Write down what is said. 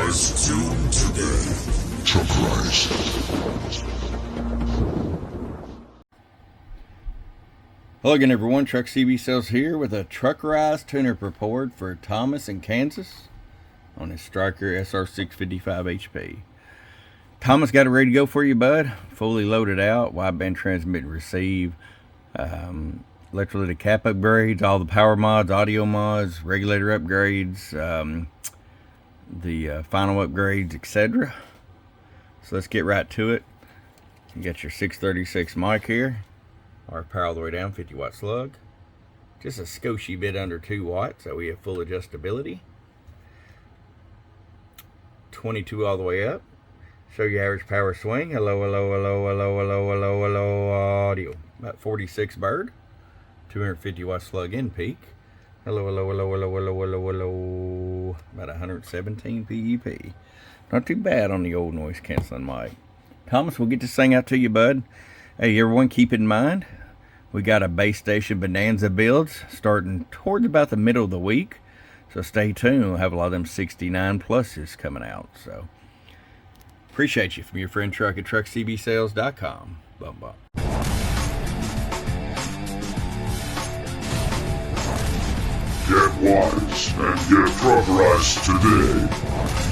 Truckerized tuned today. Truckerized. Hello again everyone, Truck CB Sales here with a Truckerized tuner report for Thomas in Kansas on his Stryker SR-655HP. Thomas got it ready to go for you, bud. Fully loaded out, wideband transmit and receive, electrolytic cap upgrades, all the power mods, audio mods, regulator upgrades, the final upgrades, etc. So let's get right to it. You got your 636 mic here. Our power all the way down, 50 watt slug. Just a skoshie bit under 2 watts, so we have full adjustability. 22 all the way up. Show you average power swing. Hello, hello, hello, hello, hello, hello, hello, audio. About 46 bird. 250 watt slug in peak. Hello, hello, hello, hello, hello, hello, hello. About 117 PEP. Not too bad on the old noise canceling mic. Thomas, we'll get this thing out to you, bud. Hey, everyone, keep in mind, we got a base station bonanza builds starting towards about the middle of the week. So stay tuned. We'll have a lot of them 69 pluses coming out. So appreciate you. From your friend Truck at truckcbsales.com. Bum bum. Get wise and get truckerized today.